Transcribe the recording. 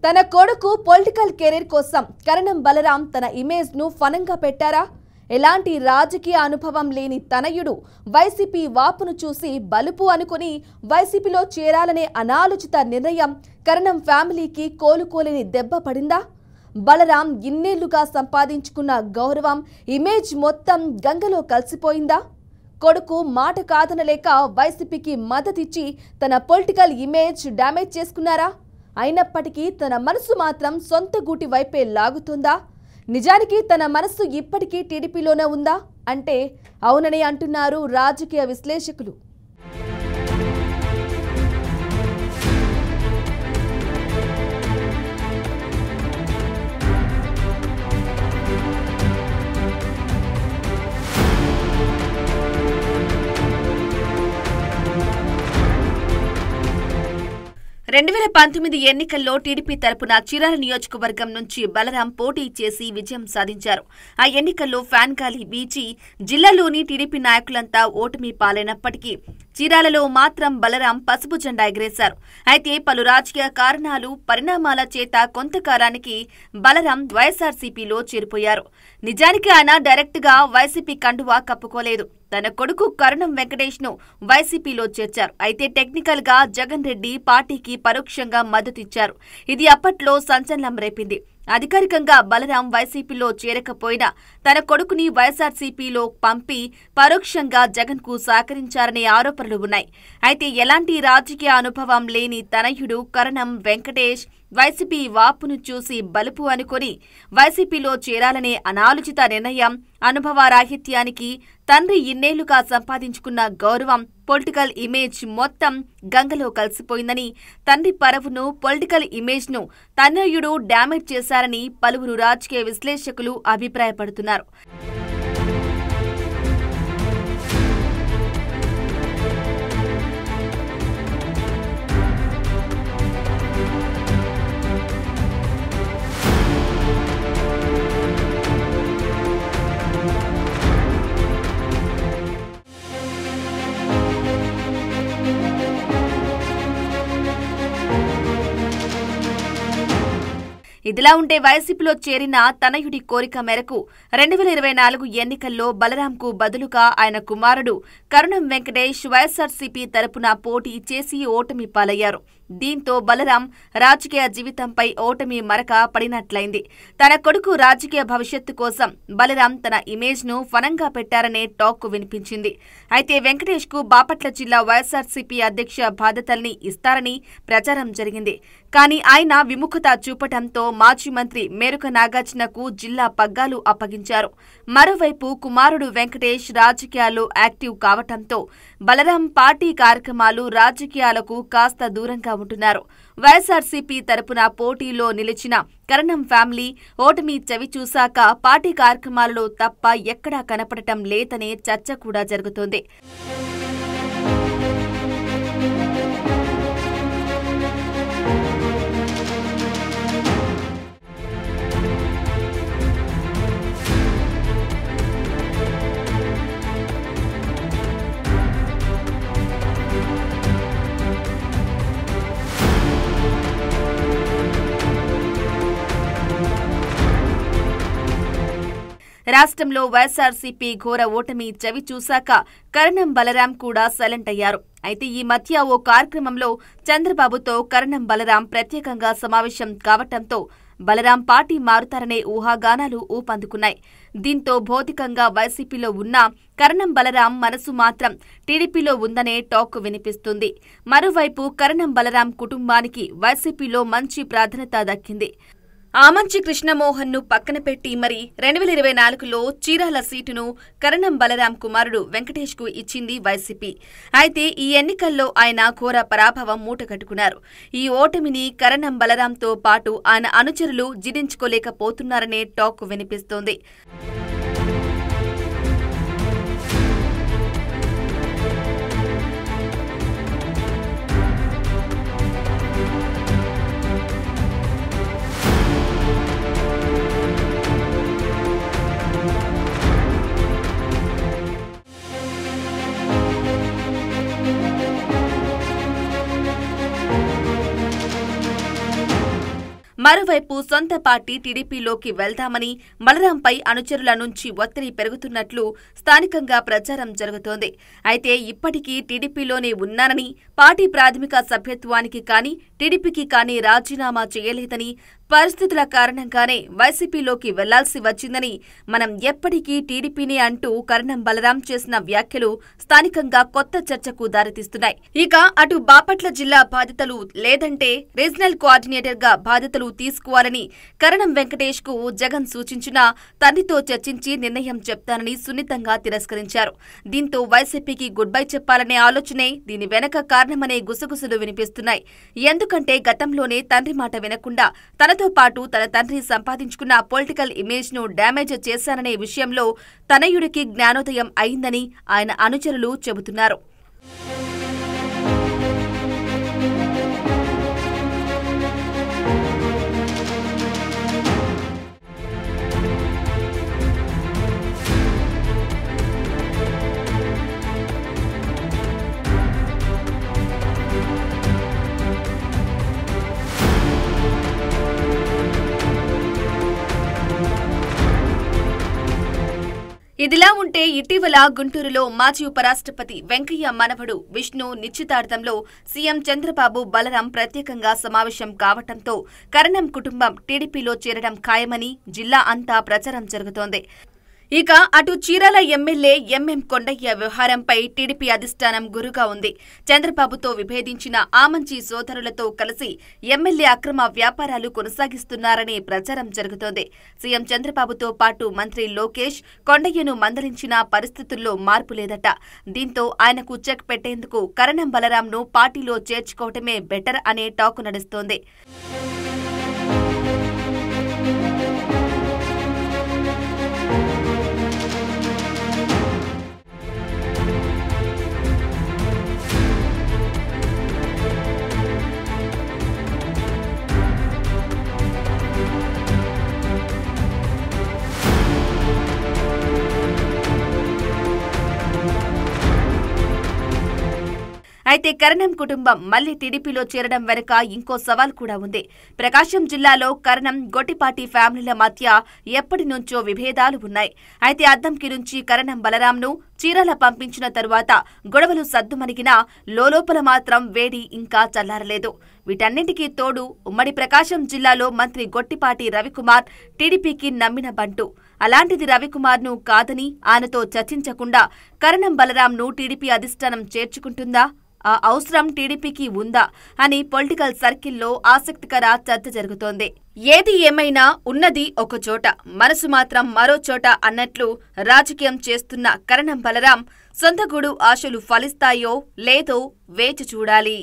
తన కొడుకు political career కోసం కరణం బలరాం తన ఇమేజ్ ను ఫనంగా పెట్టారా? ఎలాంటి రాజకీయ అనుభవం లేని తనయుడు వైసీపీ వాపును చూసి బలుపు అనుకుని వైసీపీలో చేరాలనే అనాలోచిత నిర్ణయం కరణం ఫ్యామిలీకి కోలుకోలేని దెబ్బ పడిందా? బలరాం ఇన్నేళ్లుగా సంపాదించుకున్న గౌరవం, ఇమేజ్ మొత్తం గంగలో కలిసిపోయిందా? కొడుకు మాట కాదనలేక వైసీపీకి మద్దతిచ్చి తన పొలిటికల్ ఇమేజ్ డ్యామేజ్ చేసుకున్నారా? అయినప్పటికీ తన మనసు మాత్రం సొంత గూటి వైపే లాగుతుందా? నిజానికి తన మనసు ఇప్పటికీ టీడీపీలోనే ఉందా అంటే అవునని అంటున్నారు రాజకీయ విశ్లేషకులు. ఎన్నికల్లో టీడీపీ తరపున చీరాల నియోజకవర్గం నుంచి బలరాం పోటీ చేసి విజయం సాధించారు. ఆ ఎన్నికల్లో ఫ్యాన్ గాలి వీచి జిల్లాలోని టీడీపీ నాయకులంతా ఓటమి పాలైనప్పటికీ చీరాలలో మాత్రం బలరాం పసుపు జెండా ఎగరేశారు. అయితే పలు రాజకీయ కారణాలు, పరిణామాల చేత కొంతకాలానికి బలరాం వైఎస్ఆర్సీపీలో చేరిపోయారు. నిజానికి ఆయన డైరెక్ట్ గా వైసీపీ కండువా కప్పుకోలేదు. తన కొడుకు కరణం వెంకటేష్ ను వైసీపీలో చేర్చారు. అయితే టెక్నికల్ గా జగన్ రెడ్డి పార్టీకి పరోక్షంగా మద్దతిచ్చారు. ఇది అప్పట్లో సంచలనం రేపింది. అధికారికంగా బలరాం వైసీపీలో చేరకపోయినా తన కొడుకుని వైఎస్ఆర్సీపీలో పంపి పరోక్షంగా జగన్ కు సహకరించారనే ఆరోపణలు ఉన్నాయి. అయితే ఎలాంటి రాజకీయ అనుభవం లేని తనయుడు కరణం వెంకటేష్ వైసీపీ వాపును చూసి బలుపు అనుకుని వైసీపీలో చేరాలనే అనాలోచిత నిర్ణయం అనుభవరాహిత్యానికి తండ్రి ఇన్నేళ్లుగా సంపాదించుకున్న గౌరవం, పొలిటికల్ ఇమేజ్ మొత్తం గంగలో కలిసిపోయిందని, తండ్రి పరువును, పొలిటికల్ ఇమేజ్ ను తనయుడు డ్యామేజ్ చేశారని పలువురు రాజకీయ విశ్లేషకులు అభిప్రాయపడుతున్నారు. ఇదిలా ఉంటే వైసీపీలో చేరిన తనయుడి కోరిక మేరకు 2024 ఎన్నికల్లో బలరాంకు బదులుగా ఆయన కుమారుడు కరణం వెంకటేష్ వైఎస్ఆర్సీపీ తరపున పోటీ చేసి ఓటమి పాలయ్యారు. దీంతో బలరాం రాజకీయ జీవితంపై ఓటమి మరక పడినట్లయింది. తన కొడుకు రాజకీయ భవిష్యత్తు కోసం బలరాం తన ఇమేజ్ ను ఫనంగా పెట్టారనే టాక్ వినిపించింది. అయితే వెంకటేష్ కు బాపట్ల జిల్లా వైఎస్ఆర్సీపీ అధ్యక్ష బాధ్యతల్ని ఇస్తారని ప్రచారం జరిగింది. కానీ ఆయన విముఖత చూపటంతో మాజీ మంత్రి మేరుక నాగార్జునకు జిల్లా పగ్గాలు అప్పగించారు. మరోవైపు కుమారుడు వెంకటేష్ రాజకీయాల్లో యాక్టివ్ కావటంతో బలరాం పార్టీ కార్యక్రమాలు, రాజకీయాలకు కాస్త దూరంగా ఉంటున్నారు. వైఎస్ఆర్సీపీ తరపున పోటీలో నిలిచిన కరణం ఫ్యామిలీ ఓటమి చవి చూశాక పార్టీ కార్యక్రమాలలో తప్ప ఎక్కడా కనపడటం లేదనే చర్చ కూడా జరుగుతోంది. రాష్ట్రంలో వైఎస్ఆర్సీపీ ఘోర ఓటమి చవి చూశాక కరణం బలరాం కూడా సైలెంట్ అయ్యారు. అయితే ఈ మధ్య ఓ కార్యక్రమంలో చంద్రబాబుతో కరణం బలరాం ప్రత్యేకంగా సమావేశం కావటంతో బలరాం పార్టీ మారుతారనే ఊహాగానాలు ఊపందుకున్నాయి. దీంతో భౌతికంగా వైసీపీలో ఉన్న కరణం బలరాం మనసు మాత్రం టీడీపీలో ఉందనే టాక్ వినిపిస్తుంది. మరోవైపు కరణం బలరాం కుటుంబానికి వైసీపీలో మంచి ప్రాధాన్యత దక్కింది. ఆమంచి కృష్ణమోహన్ ను పక్కన పెట్టి మరి 2024లో చీరాల సీటును కరణం బలరాం కుమారుడు వెంకటేష్ కు ఇచ్చింది వైసీపీ. అయితే ఈ ఎన్నికల్లో ఆయన ఘోర పరాభవం మూటగట్టుకున్నారు. ఈ ఓటమిని కరణం బలరాంతో పాటు ఆయన అనుచరులు జీర్ణించుకోలేకపోతున్నారనే టాక్ వినిపిస్తోంది. మరోవైపు సొంత పార్టీ టీడీపీలోకి వెళ్దామని బలరాంపై అనుచరుల నుంచి ఒత్తిడి పెరుగుతున్నట్లు స్థానికంగా ప్రచారం జరుగుతోంది. అయితే ఇప్పటికీ టీడీపీలోనే ఉన్నానని, పార్టీ ప్రాథమిక సభ్యత్వానికి కానీ టీడీపీకి కానీ రాజీనామా చేయలేదని, పరిస్థితుల కారణంగానే వైసీపీలోకి వెళ్లాల్సి వచ్చిందని, మనం ఎప్పటికీ టీడీపీనే అంటూ కరణం బలరాం చేసిన వ్యాఖ్యలు స్థానికంగా కొత్త చర్చకు దారితీస్తున్నాయి. ఇక అటు బాపట్ల జిల్లా బాధ్యతలు లేదంటే రీజనల్ కోఆర్డినేటర్ గా బాధ్యతలు తీసుకోవాలని కరణం వెంకటేష్ కు జగన్ సూచించినా తండ్రితో చర్చించి నిర్ణయం చెప్తానని సున్నితంగా తిరస్కరించారు. దీంతో వైసీపీకి గుడ్ బై చెప్పాలనే ఆలోచనే దీని వెనక కారణమనే గుసగుసలు వినిపిస్తున్నాయి. ఎందుకంటే గతంలోనే తండ్రి మాట వినకుండా తనతో పాటు తన తండ్రి సంపాదించుకున్న పొలిటికల్ ఇమేజ్ ను డ్యామేజ్ చేశాననే విషయంలో తనయుడికి జ్ఞానోదయం అయిందని ఆయన అనుచరులు చెబుతున్నారు. ఇదిలా ఉంటే ఇటీవల గుంటూరులో మాజీ ఉపరాష్ట్రపతి వెంకయ్య మనవడు విష్ణు నిశ్చితార్థంలో సీఎం చంద్రబాబు బలరాం ప్రత్యేకంగా సమావేశం కావడంతో కరణం కుటుంబం టీడీపీలో చేరడం ఖాయమని జిల్లా అంతా ప్రచారం జరుగుతోంది. ఇక అటు చీరాల ఎమ్మెల్యే ఎంఎం కొండయ్య వ్యవహారంపై టీడీపీ అధిష్టానం గురుగా ఉంది. చంద్రబాబుతో విభేదించిన ఆమంచి సోదరులతో కలిసి ఎమ్మెల్యే అక్రమ వ్యాపారాలు కొనసాగిస్తున్నారనే ప్రచారం జరుగుతోంది. సీఎం చంద్రబాబుతో పాటు మంత్రి లోకేష్ కొండయ్యను మందలించిన పరిస్థితుల్లో మార్పు లేదట. దీంతో ఆయనకు చెక్ పెట్టేందుకు కరణం బలరాంను పార్టీలో చేర్చుకోవటమే బెటర్ అనే టాక్ నడుస్తోంది. అయితే కరణం కుటుంబం మళ్లీ టీడీపీలో చేరడం వెనుక ఇంకో సవాల్ కూడా ఉంది. ప్రకాశం జిల్లాలో కరణం, గొట్టిపాటి ఫ్యామిలీల మధ్య ఎప్పటి నుంచో విభేదాలు ఉన్నాయి. అయితే అద్దంకి నుంచి కరణం బలరాంను చీరాల పంపించిన తరువాత గొడవలు సద్దుమణిగినా లోలోపల మాత్రం వేడి ఇంకా చల్లారలేదు. వీటన్నింటికీ తోడు ఉమ్మడి ప్రకాశం జిల్లాలో మంత్రి గొట్టిపాటి రవికుమార్ టీడీపీకి నమ్మిన బంటు. అలాంటిది రవికుమార్ను కాదని ఆయనతో చర్చించకుండా కరణం బలరాంను టీడీపీ అధిష్టానం చేర్చుకుంటుందా? ఆ అవసరం టీడీపీకి ఉందా అని పొలిటికల్ సర్కిల్లో ఆసక్తికర చర్చ జరుగుతోంది. ఏది ఏమైనా ఉన్నది ఒకచోట, మనసు మాత్రం మరో చోట అన్నట్లు రాజకీయం చేస్తున్న కరణం బలరాం సొంత గూడు ఆశలు ఫలిస్తాయో లేదో వేచి చూడాలి.